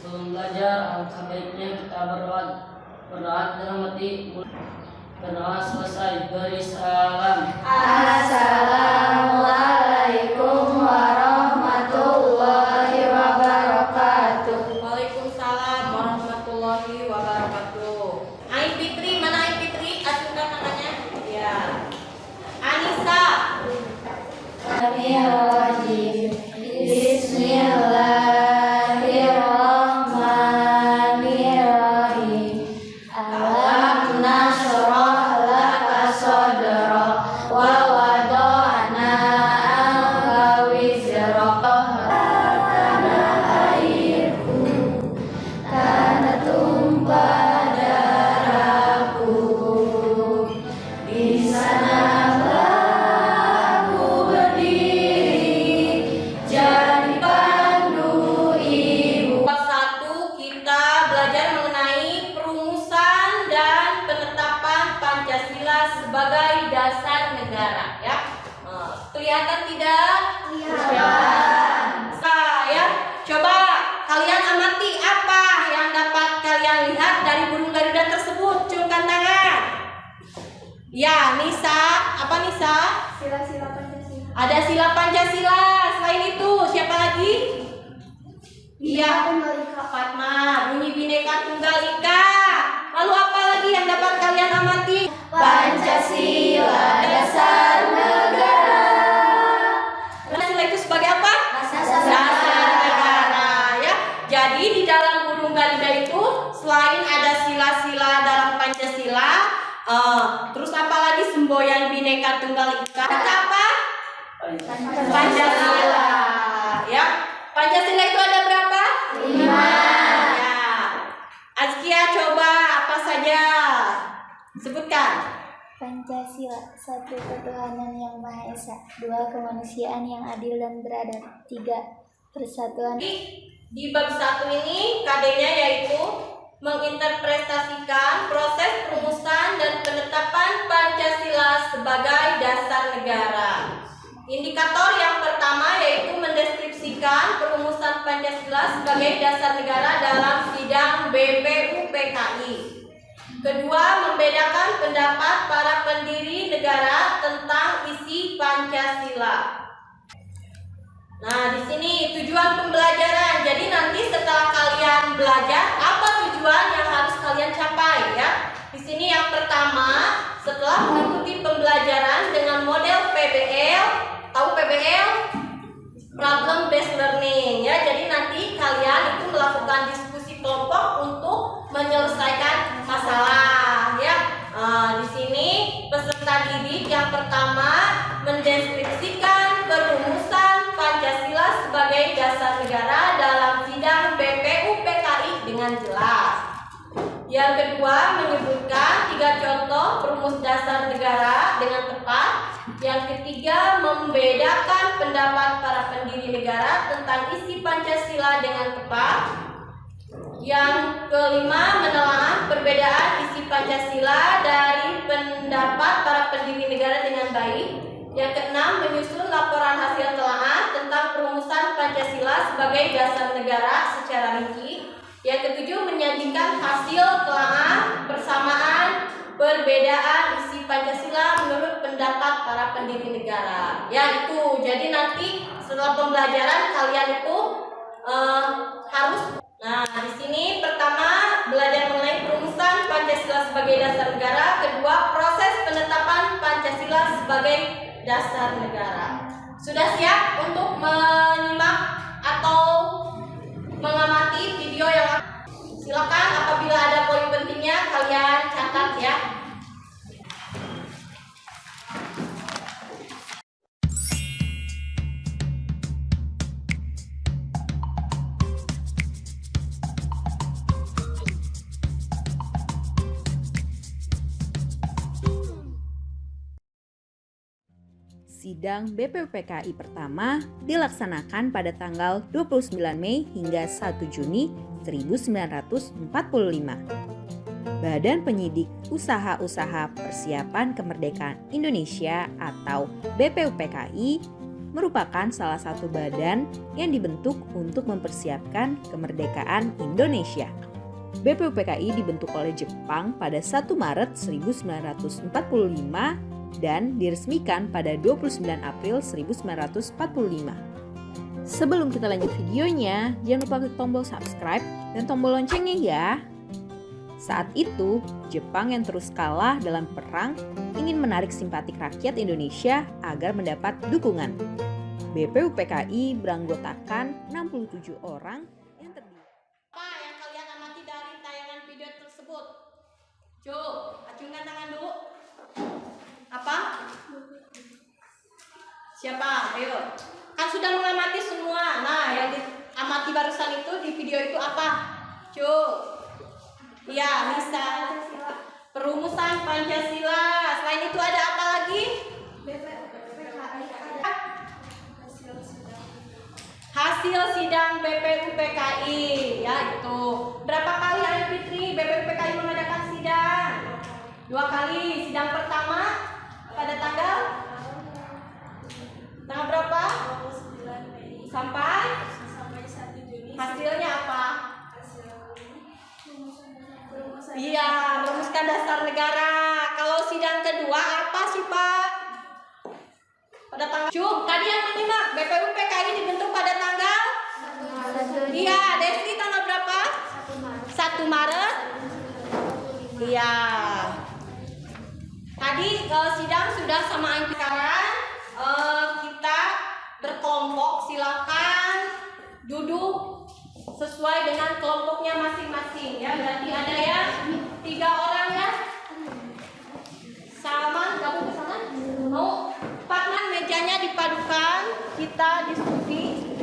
Sebelum belajar, alangkah baiknya kita berdoa dalam hati. Berdoa selesai, beri salam. Assalamualaikum warahmatullahi wabarakatuh. Waalaikumsalam warahmatullahi wabarakatuh. Ain Fitri, mana Ain Fitri? Acungkan tangannya. Ya. Anissa. Bismillahirrahmanirrahim. Alam nashrah laka sadrak wa wada'na anka wizrak. Karena airku, karena tumpah darahku, di sanalah aku berdiri jadi pandu ibu. Bab 1 kita belajar mengenai perumusan dan penetapan Pancasila sebagai dasar negara, ya. Kelihatan tidak? Ya. Coba kalian amati apa yang dapat kalian lihat dari burung Garuda tersebut. Ciumkan tangan. Ya, Nisa. Apa Nisa? Sila-sila Pancasila. Ada sila Pancasila. Selain itu, siapa lagi? Iya, Fatma. Bunyi Bhinneka Tunggal Ika. Lalu apa lagi yang dapat kalian amati? Pancasila dasar negara. Pancasila itu sebagai apa? Dasar Negara, ya. Jadi di dalam burung Garuda itu selain ada sila-sila dalam Pancasila, terus apa lagi semboyan Bhinneka Tunggal Ika? Ada apa? Pancasila, ya. Pancasila itu ada berapa? 5. Ya. Azkia coba apa saja? Sebutkan. Pancasila, 1. Ketuhanan yang Maha Esa, 2. Kemanusiaan yang adil dan beradab, 3. Persatuan. Di bab 1 ini KD-nya yaitu menginterpretasikan proses perumusan dan penetapan Pancasila sebagai dasar negara. Indikator yang pertama yaitu mendeskripsikan perumusan Pancasila sebagai dasar negara dalam sidang BPUPKI. Kedua, membedakan pendapat para pendiri negara tentang isi Pancasila. Nah, di sini tujuan pembelajaran. Jadi nanti setelah kalian belajar, apa tujuan yang harus kalian capai, ya? Di sini yang pertama, setelah mengikuti pembelajaran dengan model PBL, tahu PBL? Problem based learning, ya. Jadi nanti kalian itu melakukan diskusi kelompok untuk menyelesaikan masalah, ya. Di sini peserta didik yang pertama mendeskripsikan perumusan Pancasila sebagai dasar negara dalam sidang BPUPKI dengan jelas. Yang kedua, menyebutkan 3 contoh perumus dasar negara dengan tepat. Yang ketiga, membedakan pendapat para pendiri negara tentang isi Pancasila dengan tepat. Yang kelima, menelaah perbedaan isi Pancasila dari pendapat para pendiri negara dengan baik. Yang keenam, menyusun laporan hasil telaah tentang perumusan Pancasila sebagai dasar negara secara rinci. Yang ketujuh, menyajikan hasil telaah persamaan perbedaan isi Pancasila menurut pendapat para pendiri negara. Ya, itu. Jadi nanti setelah pembelajaran kalian itu harus. Nah, di sini pertama belajar mengenai perumusan Pancasila sebagai dasar negara. Kedua, proses penetapan Pancasila sebagai dasar negara. Sudah siap untuk menyimak atau mengamati video yang silakan apabila ada poin pentingnya kalian catat, ya. Sidang BPUPKI pertama dilaksanakan pada tanggal 29 Mei hingga 1 Juni 1945. Badan Penyidik Usaha-Usaha Persiapan Kemerdekaan Indonesia atau BPUPKI merupakan salah satu badan yang dibentuk untuk mempersiapkan kemerdekaan Indonesia. BPUPKI dibentuk oleh Jepang pada 1 Maret 1945 dan diresmikan pada 29 April 1945. Sebelum kita lanjut videonya, jangan lupa klik tombol subscribe dan tombol loncengnya ya. Saat itu, Jepang yang terus kalah dalam perang ingin menarik simpatik rakyat Indonesia agar mendapat dukungan. BPUPKI beranggotakan 67 orang yang terdiri. Apa yang kalian amati dari tayangan video tersebut? Coba, acungkan tangan dulu. Apa? Siapa? Ayo. Kan sudah mengamati semua. Nah, yang diamati barusan itu di video itu apa? Coba. Iya, bisa. Perumusan Pancasila. Selain itu ada apa lagi? Hasil sidang BPUPKI. Ya, itu. Berapa kali Ayu Fitri BPUPKI mengadakan sidang? 2 kali. Sidang pertama pada tanggal berapa? Sampai 1 Juni. Hasilnya apa? Iya, merumuskan dasar negara. Kalau sidang kedua apa sih Pak? Pada tanggal tadi yang menyimak BPUPKI dibentuk pada tanggal? Iya, Desi tanggal berapa? 1 Maret. Iya. Tadi sidang sudah sama sekarang kita berkelompok, silakan duduk sesuai dengan kelompoknya masing-masing ya. Berarti ada ya 3 orang ya. Sama gabung ke sana. Mau partner mejanya dipadukan, kita diskusi.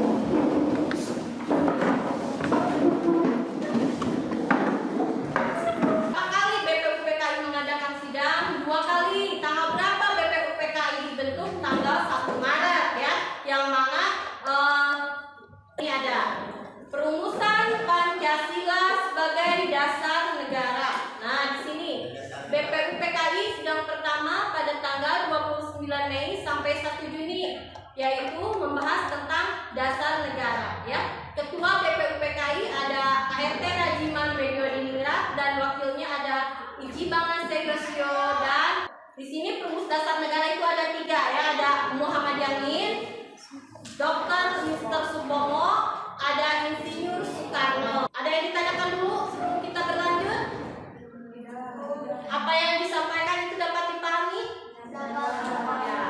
Berapa kali BPUPKI mengadakan sidang? 2 kali. Tanggal berapa BPUPKI dibentuk? Tanggal 1 Maret ya. Yang mana ini ada perumusan Pancasila sebagai dasar negara. Nah, di sini BPUPKI sidang pertama pada tanggal 29 Mei sampai 1 Juni, yaitu membahas tentang dasar negara ya. Ketua BPUPKI ada KRT Rajiman Bedio Diningrat dan wakilnya ada Iji Bangase Yosio. Dan di sini perumus dasar negara itu ada 3 ya, ada Muhammad Yamin, Dr. Mr. Subomo, ada Insinyur Soekarno. Ada yang ditanyakan dulu sebelum kita berlanjut? Apa yang disampaikan itu dapat dipahami? Ya.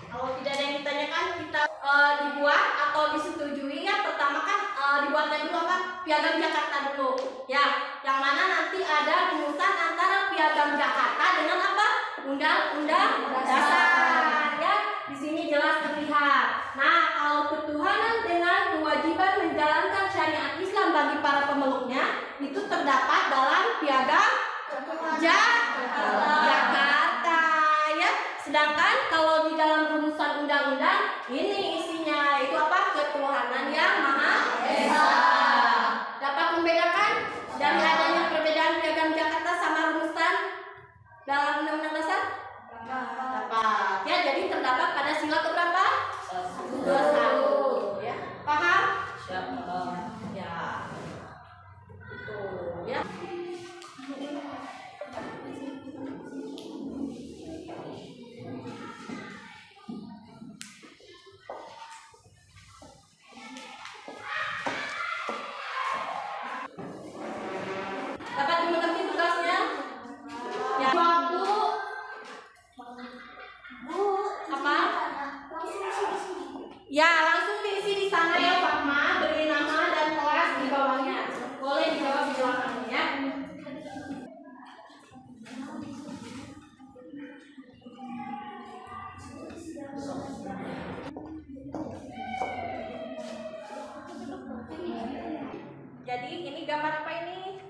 Kalau tidak ada yang ditanyakan, kita dibuat atau disetujui ya. Pertama kan dibuatnya dulu apa? Piagam Jakarta dulu. Ya, yang mana nanti ada rumusan antara Piagam Jakarta dengan apa? Undang-Undang Dasar. Ya, di sini jelas terlihat. Nah, kalau ketuhanan dengan kewajiban menjalankan syariat Islam bagi para pemeluknya itu terdapat dalam Piagam Jakarta ya. Sedangkan kalau di dalam rumusan undang-undang ini isinya itu apa? Ketuhanan yang Maha Esa. Dapat membedakan dari adanya perbedaan Piagam Jakarta sama rumusan dalam Undang-Undang Dasar? Dapat. Ya, jadi terdapat pada sila keberapa? 21. Ya. Paham? Siapa? Ya. Tuh, ya. Dapat dimengerti tugasnya? Ya. Waktu apa? Ya, langsung diisi di sana ya, Fatma. Beri nama dan kelas di bawahnya. Boleh dijawab di belakangnya ya. Jadi ini gambar apa ini?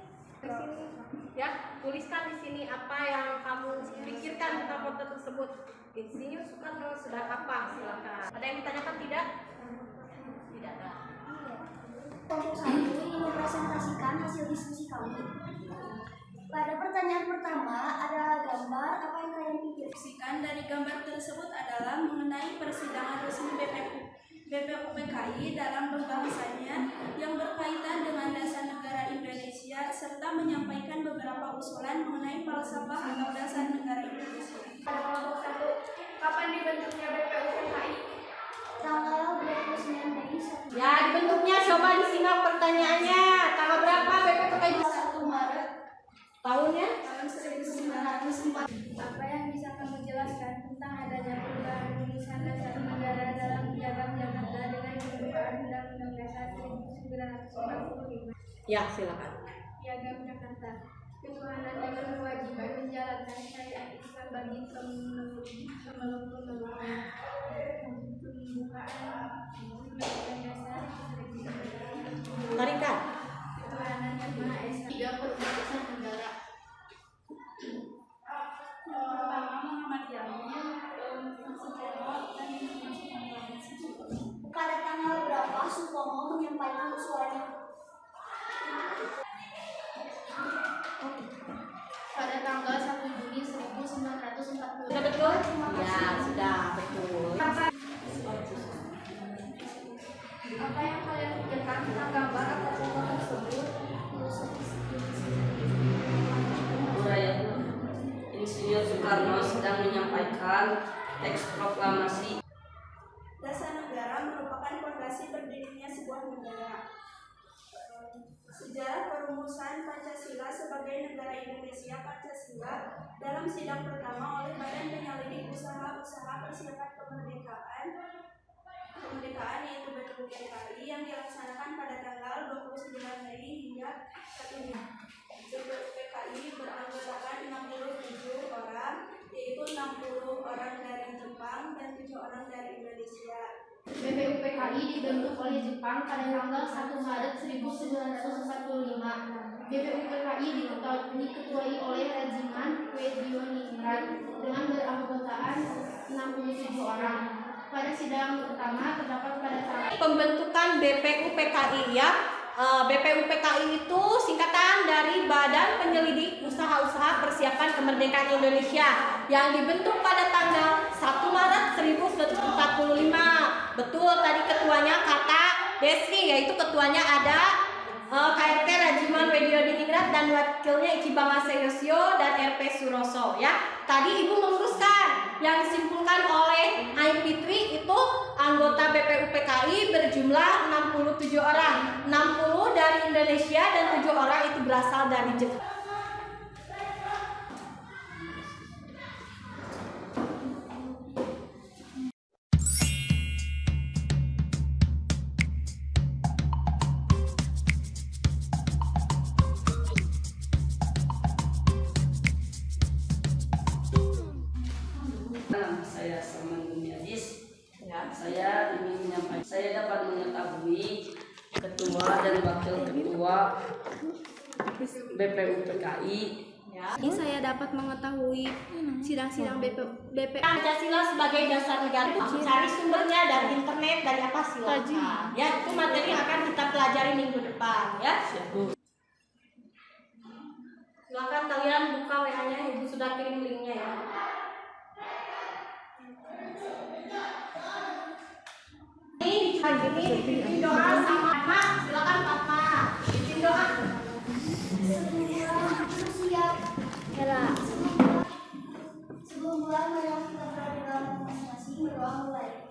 Di sini. Ya, tuliskan di sini apa yang kamu pikirkan tentang foto tersebut. Insinyur Soekarno sudah apa? Silakan. Ada yang ditanyakan tidak? Tidak ada. Kelompok 1 ingin mempresentasikan hasil diskusi kami. Pada pertanyaan pertama ada gambar, apa yang kalian pikirkan? Dari gambar tersebut adalah mengenai mengenai persidangan resmi BPUPKI dalam pembahasannya yang berkaitan dengan dasar negara Indonesia serta menyampaikan beberapa usulan mengenai falsafah atau dasar negara Indonesia. Pada kelompok 1, kapan dibentuknya BPUPKI? Tanggal 29 Mei 1. Ya, dibentuknya coba disimak pertanyaannya. Tanggal berapa BPUPKI? 1 Maret Tahunnya? tahun 1904. Apa yang bisa kamu jelaskan tentang adanya perubahan tulisan dasar negara dalam Piagam Jakarta dengan pembukaan Undang-Undang Dasar 1945? Ya, silakan. Piagam Jakarta. Ketuhanan dengan kewajiban menjalankan syariat Islam bagi pemeluk-pemeluknya. Pembukaan Undang-Undang Dasar 1945. Tarikan. Ketuhanan yang Maha Esa. 3 perubahan negara. Yang pertama Muhammad Yamin, pada tanggal berapa Supomo menyampaikan usulannya? Pada tanggal 1 Juni 1940. Sudah betul? Ya, sudah betul. Apa yang kalian pikirkan tentang gambar atau foto tersebut? Uraian Insinyur Soekarno sedang menyampaikan teks proklamasi. Dasar negara merupakan fondasi berdirinya sebuah negara. Sejarah perumusan Pancasila sebagai negara Indonesia Pancasila dalam sidang pertama oleh Badan Penyelidik Usaha-Usaha Persiapan Kemerdekaan yaitu BPUPKI yang dilaksanakan pada tanggal 29 Mei hingga 1 Juni. BPUPKI beranggotakan 67 orang, yaitu 60 orang dari Jepang dan 7 orang dari Indonesia. BPUPKI dibentuk oleh Jepang pada tanggal 1 Maret 1945. BPUPKI diketuai oleh Regimen Kweidioningrat dengan beranggotakan 67 orang. Pada sidang pertama terdapat pada tanggal Pembentukan BPUPKI ya. BPUPKI itu singkatan dari Badan Penyelidik Usaha-Usaha Persiapan Kemerdekaan Indonesia yang dibentuk pada tanggal 1 Maret 1945. Betul, tadi ketuanya kata Desri, yaitu ketuanya ada KRT Rajiman Weddiodiningrat dan wakilnya Ichibama Seyosio dan RP Suroso ya. Tadi Ibu meluruskan yang disimpulkan oleh Ai Fitri itu anggota BPUPKI berjumlah 67 orang. 60 dari Indonesia dan 7 orang itu berasal dari Jepang. Nama saya Salman Bumiadis. Ya. Saya ingin menyampaikan, saya dapat mengetahui ketua dan wakil ketua BPUPKI. Ya. Ini saya dapat mengetahui sidang-sidang BP. Pancasila sebagai dasar negara. Cari sumbernya dari internet, dari apa silakan. Ya, itu materi yang akan kita pelajari minggu depan ya. Silakan kalian buka WA-nya, Ibu sudah kirim linknya ya. Ini bikin doa sama Fatma. Silakan Fatma. Bikin doa. Sebelum bulan yang kita berada dalam masing-masing berdoa mulai.